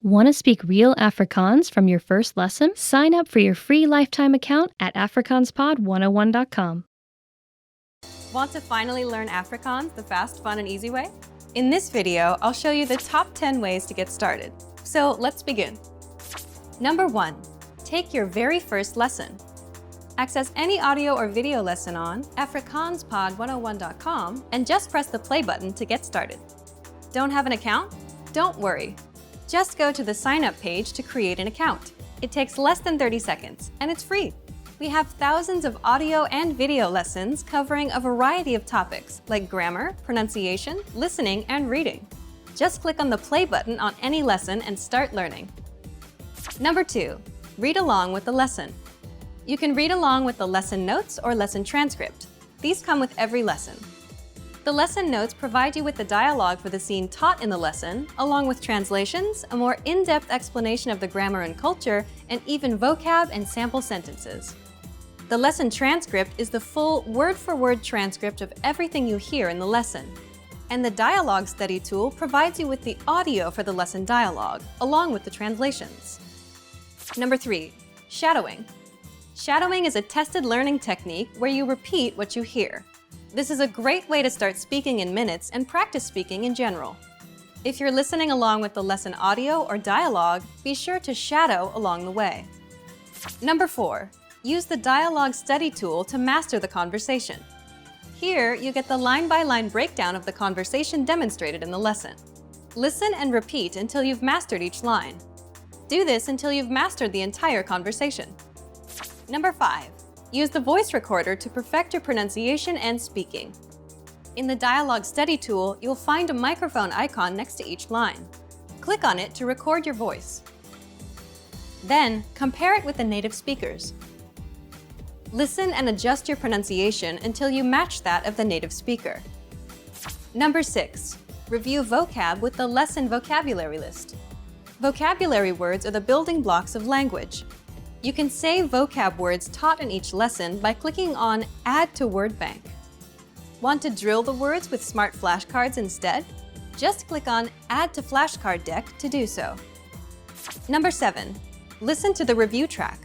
Want to speak real Afrikaans from your first lesson? Sign up for your free lifetime account at afrikaanspod101.com. Want to finally learn Afrikaans the fast, fun, and easy way? In this video, I'll show you the top 10 ways to get started. So let's begin. Number 1. Take your very first lesson. Access any audio or video lesson on afrikaanspod101.com and just press the play button to get started. Don't have an account? Don't worry. Just go to the sign up page to create an account. It takes less than 30 seconds and it's free. We have thousands of audio and video lessons covering a variety of topics like grammar, pronunciation, listening, and reading. Just click on the play button on any lesson and start learning. Number 2. Read along with the lesson. You can read along with the lesson notes or lesson transcript. These come with every lesson. The lesson notes provide you with the dialogue for the scene taught in the lesson, along with translations, a more in-depth explanation of the grammar and culture, and even vocab and sample sentences. The lesson transcript is the full word-for-word transcript of everything you hear in the lesson. And the dialogue study tool provides you with the audio for the lesson dialogue, along with the translations. Number 3. Shadowing. Shadowing is a tested learning technique where you repeat what you hear. This is a great way to start speaking in minutes and practice speaking in general. If you're listening along with the lesson audio or dialogue, be sure to shadow along the way. Number 4. Use the dialogue study tool to master the conversation. Here, you get the line-by-line breakdown of the conversation demonstrated in the lesson. Listen and repeat until you've mastered each line. Do this until you've mastered the entire conversation. Number 5. Use the voice recorder to perfect your pronunciation and speaking. In the dialogue study tool, you'll find a microphone icon next to each line. Click on it to record your voice. Then, compare it with the native speakers. Listen and adjust your pronunciation until you match that of the native speaker. Number 6. Review vocab with the lesson vocabulary list. Vocabulary words are the building blocks of language. You can save vocab words taught in each lesson by clicking on Add to Word Bank. Want to drill the words with smart flashcards instead? Just click on Add to Flashcard Deck to do so. Number 7. Listen to the review track.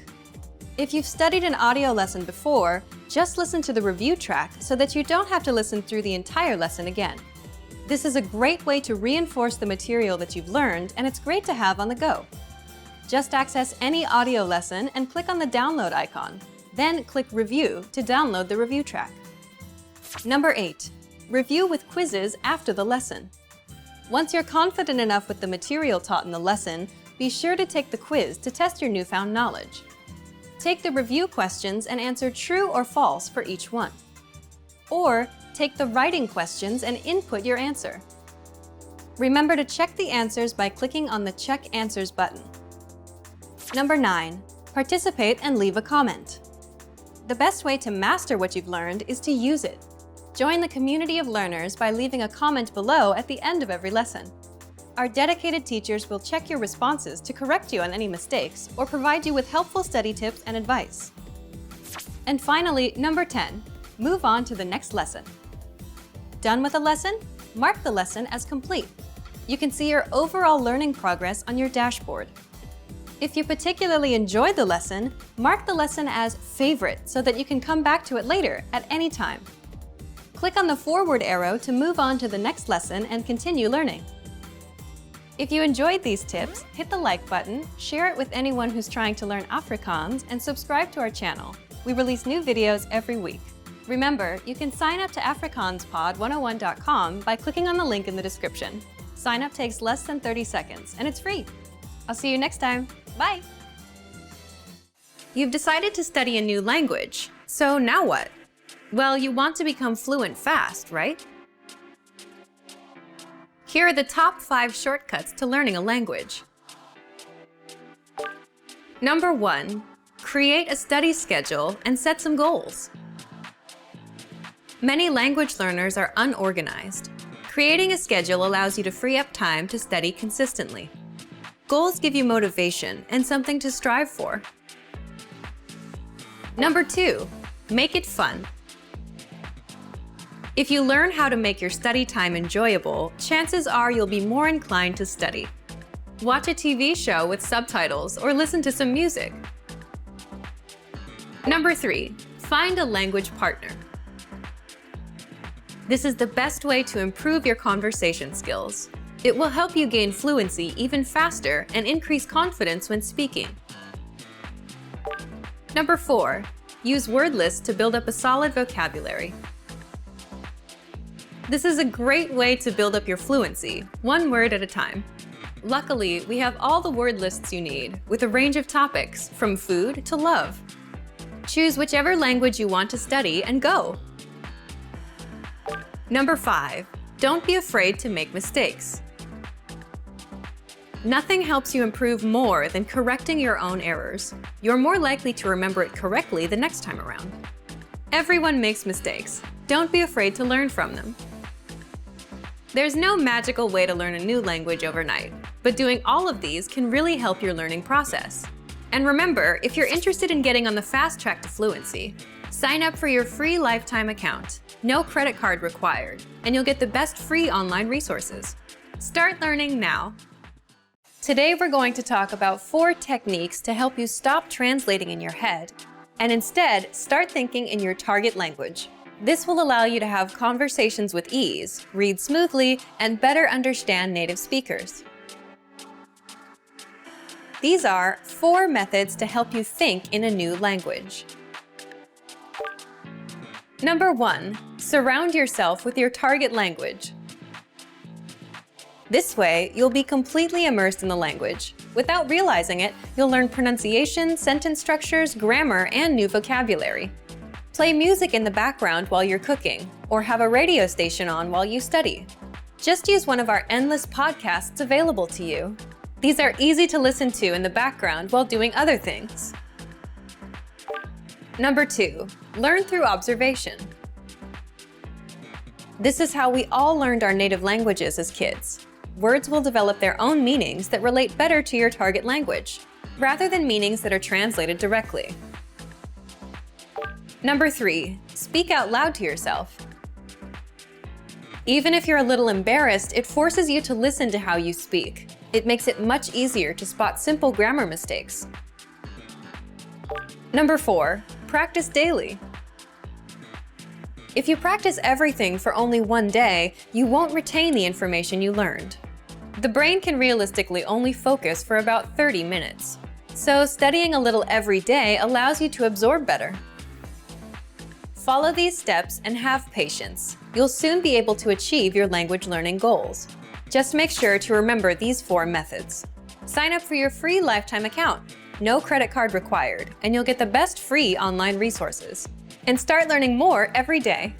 If you've studied an audio lesson before, just listen to the review track so that you don't have to listen through the entire lesson again. This is a great way to reinforce the material that you've learned, and it's great to have on the go. Just access any audio lesson and click on the download icon. Then click Review to download the review track. Number 8. Review with quizzes after the lesson. Once you're confident enough with the material taught in the lesson, be sure to take the quiz to test your newfound knowledge. Take the review questions and answer true or false for each one. Or take the writing questions and input your answer. Remember to check the answers by clicking on the Check Answers button. Number 9. Participate and leave a comment. The best way to master what you've learned is to use it. Join the community of learners by leaving a comment below at the end of every lesson. Our dedicated teachers will check your responses to correct you on any mistakes or provide you with helpful study tips and advice. And finally, number 10. Move on to the next lesson. Done with a lesson? Mark the lesson as complete. You can see your overall learning progress on your dashboard. If you particularly enjoyed the lesson, mark the lesson as Favorite so that you can come back to it later at any time. Click on the forward arrow to move on to the next lesson and continue learning. If you enjoyed these tips, hit the like button, share it with anyone who's trying to learn Afrikaans, and subscribe to our channel. We release new videos every week. Remember, you can sign up to afrikaanspod101.com by clicking on the link in the description. Sign up takes less than 30 seconds, and it's free. I'll see you next time. Bye! You've decided to study a new language, so now what? Well, you want to become fluent fast, right? Here are the top 5 shortcuts to learning a language. Number 1. Create a study schedule and set some goals. Many language learners are unorganized. Creating a schedule allows you to free up time to study consistently. Goals give you motivation and something to strive for. Number 2. Make it fun. If you learn how to make your study time enjoyable, chances are you'll be more inclined to study. Watch a TV show with subtitles or listen to some music. Number 3, find a language partner. This is the best way to improve your conversation skills. It will help you gain fluency even faster and increase confidence when speaking. Number 4, use word lists to build up a solid vocabulary. This is a great way to build up your fluency, one word at a time. Luckily, we have all the word lists you need, with a range of topics, from food to love. Choose whichever language you want to study and go! Number 5, don't be afraid to make mistakes. Nothing helps you improve more than correcting your own errors. You're more likely to remember it correctly the next time around. Everyone makes mistakes. Don't be afraid to learn from them. There's no magical way to learn a new language overnight, but doing all of these can really help your learning process. And remember, if you're interested in getting on the fast track to fluency, sign up for your free lifetime account. No credit card required, and you'll get the best free online resources. Start learning now. Today we're going to talk about 4 techniques to help you stop translating in your head and instead start thinking in your target language. This will allow you to have conversations with ease, read smoothly, and better understand native speakers. These are 4 methods to help you think in a new language. Number 1, surround yourself with your target language. This way, you'll be completely immersed in the language. Without realizing it, you'll learn pronunciation, sentence structures, grammar, and new vocabulary. Play music in the background while you're cooking, or have a radio station on while you study. Just use one of our endless podcasts available to you. These are easy to listen to in the background while doing other things. Number 2, learn through observation. This is how we all learned our native languages as kids. Words will develop their own meanings that relate better to your target language, rather than meanings that are translated directly. Number 3, speak out loud to yourself. Even if you're a little embarrassed, it forces you to listen to how you speak. It makes it much easier to spot simple grammar mistakes. Number 4, practice daily. If you practice everything for only one day, you won't retain the information you learned. The brain can realistically only focus for about 30 minutes. So studying a little every day allows you to absorb better. Follow these steps and have patience. You'll soon be able to achieve your language learning goals. Just make sure to remember these 4 methods. Sign up for your free lifetime account. No credit card required, and you'll get the best free online resources. And start learning more every day.